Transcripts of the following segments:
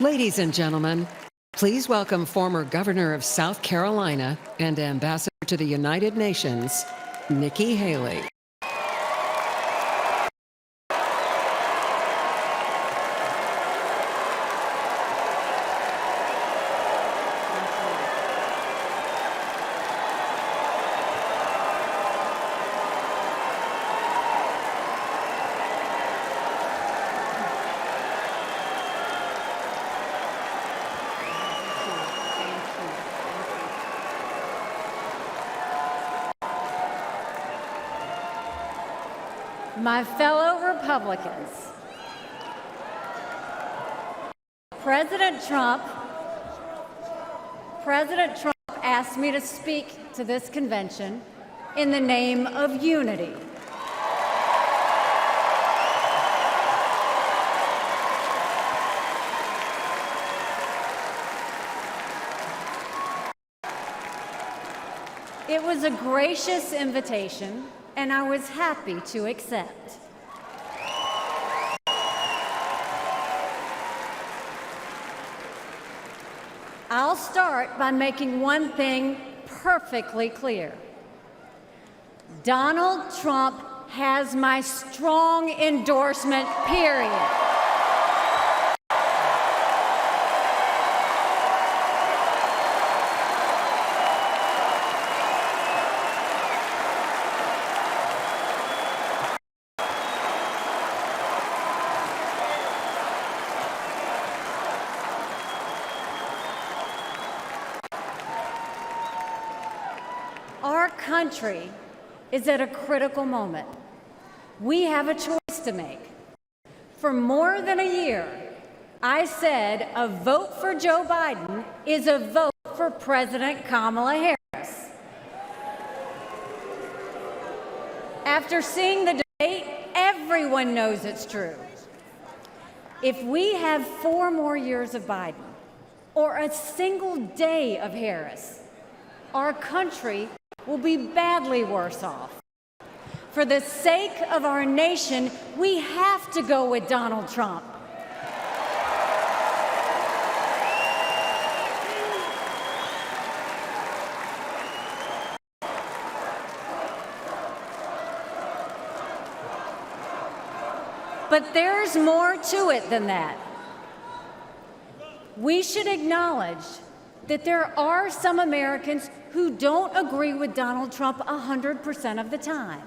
Ladies and gentlemen, please welcome former Governor of South Carolina and Ambassador to the United Nations, Nikki Haley. My fellow Republicans, President Trump asked me to speak to this convention in the name of unity. It was a gracious invitation, and I was happy to accept. I'll start by making one thing perfectly clear. Donald Trump has my strong endorsement, period. Our country is at a critical moment. We have a choice to make. For more than a year, I said a vote for Joe Biden is a vote for President Kamala Harris. After seeing the debate, everyone knows it's true. If we have 4 more years of Biden or a single day of Harris, our country will be badly worse off. For the sake of our nation, we have to go with Donald Trump. But there's more to it than that. We should acknowledge that there are some Americans who don't agree with Donald Trump 100% of the time.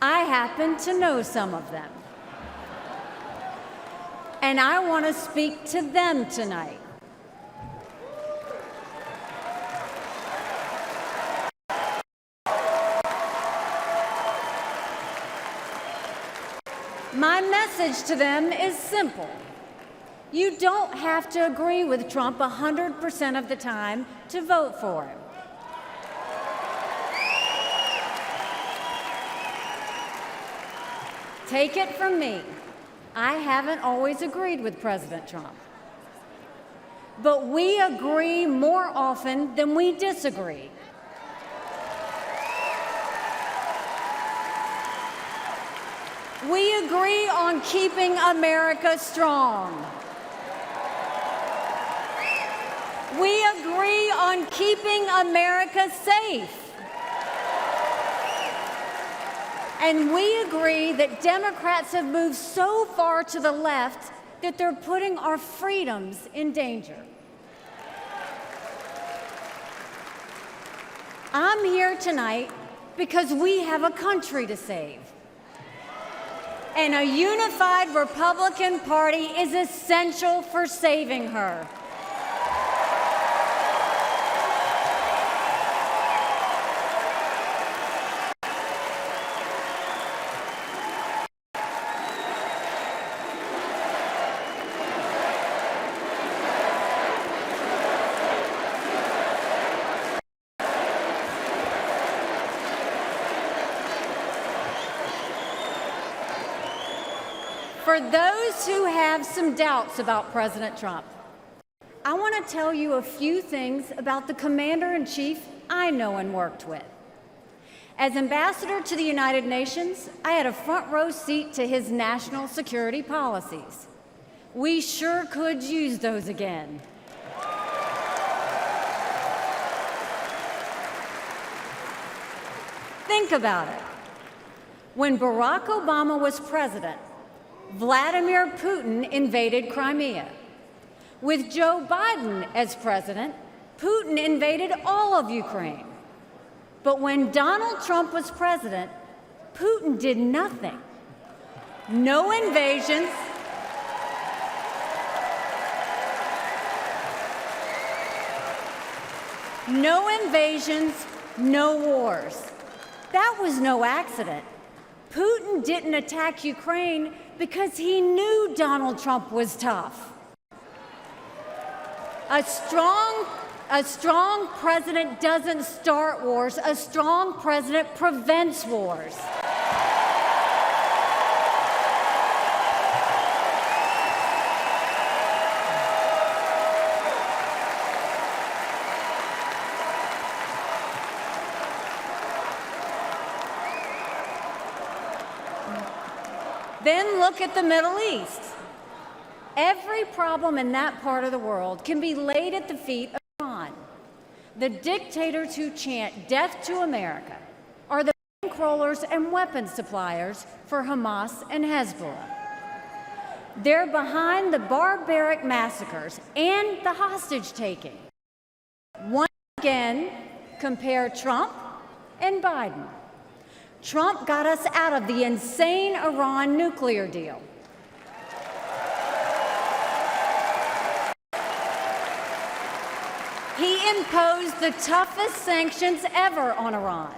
I happen to know some of them. And I want to speak to them tonight. My message to them is simple. You don't have to agree with Trump 100% of the time to vote for him. Take it from me, I haven't always agreed with President Trump. But we agree more often than we disagree. We agree on keeping America strong. We agree on keeping America safe. And we agree that Democrats have moved so far to the left that they're putting our freedoms in danger. I'm here tonight because we have a country to save. And a unified Republican Party is essential for saving her. For those who have some doubts about President Trump, I want to tell you a few things about the Commander-in-Chief I know and worked with. As Ambassador to the United Nations, I had a front row seat to his national security policies. We sure could use those again. Think about it. When Barack Obama was president, Vladimir Putin invaded Crimea. With Joe Biden as president, Putin invaded all of Ukraine. But when Donald Trump was president, Putin did nothing. No invasions. No invasions, no wars. That was no accident. Putin didn't attack Ukraine because he knew Donald Trump was tough. A strong president doesn't start wars. A strong president prevents wars. Then look at the Middle East. Every problem in that part of the world can be laid at the feet of Iran. The dictators who chant death to America are the bankrollers and weapons suppliers for Hamas and Hezbollah. They're behind the barbaric massacres and the hostage-taking. Once again, compare Trump and Biden. Trump got us out of the insane Iran nuclear deal. He imposed the toughest sanctions ever on Iran.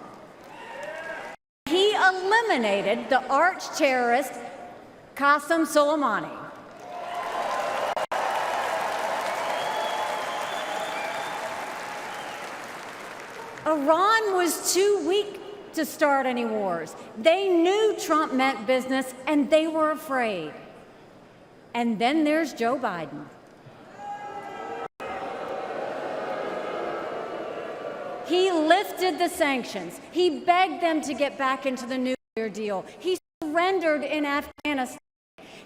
He eliminated the arch-terrorist Qasem Soleimani. Iran was too weak to start any wars. They knew Trump meant business, and they were afraid. And then there's Joe Biden. He lifted the sanctions. He begged them to get back into the nuclear deal. He surrendered in Afghanistan.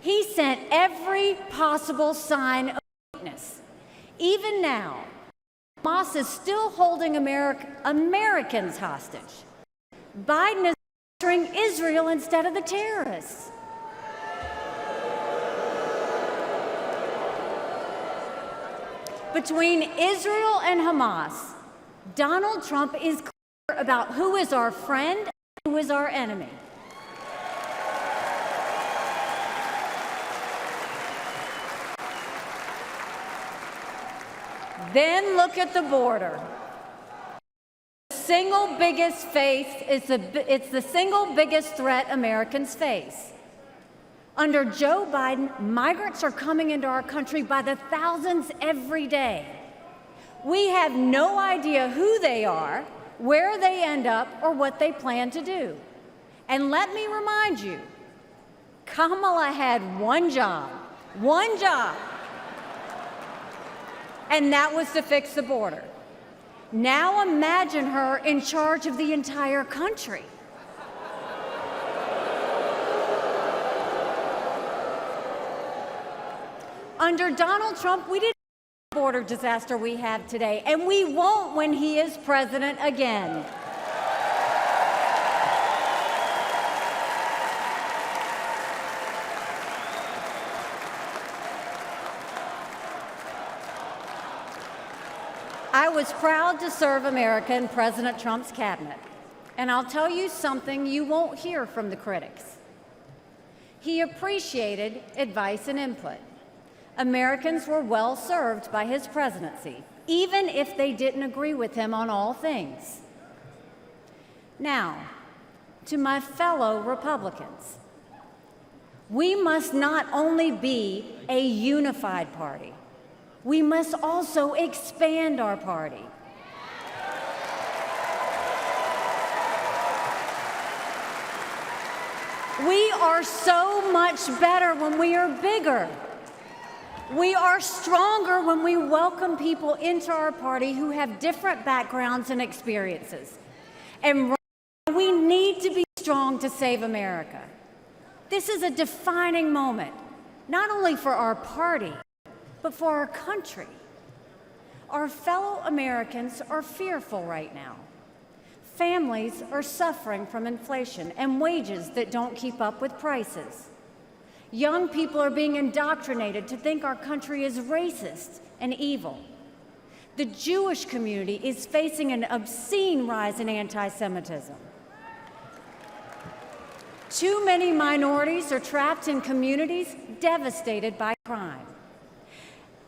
He sent every possible sign of weakness. Even now, Hamas is still holding Americans hostage. Biden is pressuring Israel instead of the terrorists. Between Israel and Hamas, Donald Trump is clear about who is our friend and who is our enemy. Then look at the border. It's the single biggest threat Americans face. Under Joe Biden, migrants are coming into our country by the thousands every day. We have no idea who they are, where they end up, or what they plan to do. And let me remind you, Kamala had one job, and that was to fix the border. Now imagine her in charge of the entire country. Under Donald Trump, we didn't have the border disaster we have today, and we won't when he is president again. I was proud to serve America in President Trump's cabinet, and I'll tell you something you won't hear from the critics. He appreciated advice and input. Americans were well served by his presidency, even if they didn't agree with him on all things. Now, to my fellow Republicans, we must not only be a unified party, we must also expand our party. We are so much better when we are bigger. We are stronger when we welcome people into our party who have different backgrounds and experiences. And we need to be strong to save America. This is a defining moment. not only for our party, but for our country. Our fellow Americans are fearful right now. Families are suffering from inflation and wages that don't keep up with prices. Young people are being indoctrinated to think our country is racist and evil. The Jewish community is facing an obscene rise in anti-Semitism. Too many minorities are trapped in communities devastated by crime.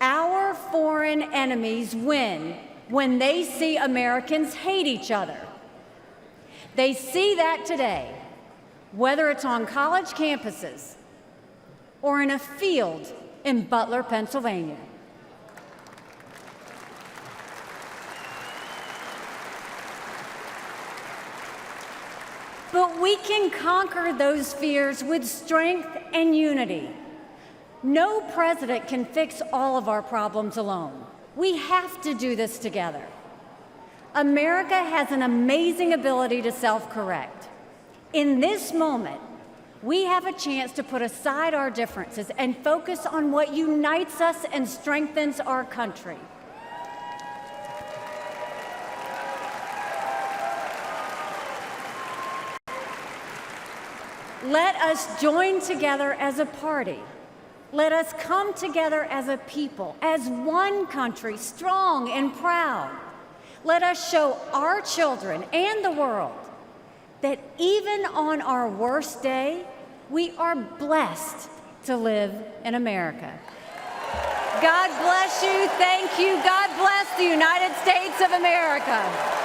Our foreign enemies win when they see Americans hate each other. They see that today, whether it's on college campuses or in a field in Butler, Pennsylvania. But we can conquer those fears with strength and unity. No president can fix all of our problems alone. We have to do this together. America has an amazing ability to self-correct. In this moment, we have a chance to put aside our differences and focus on what unites us and strengthens our country. Let us join together as a party. Let us come together as a people, as one country, strong and proud. Let us show our children and the world that even on our worst day, we are blessed to live in America. God bless you. Thank you. God bless the United States of America.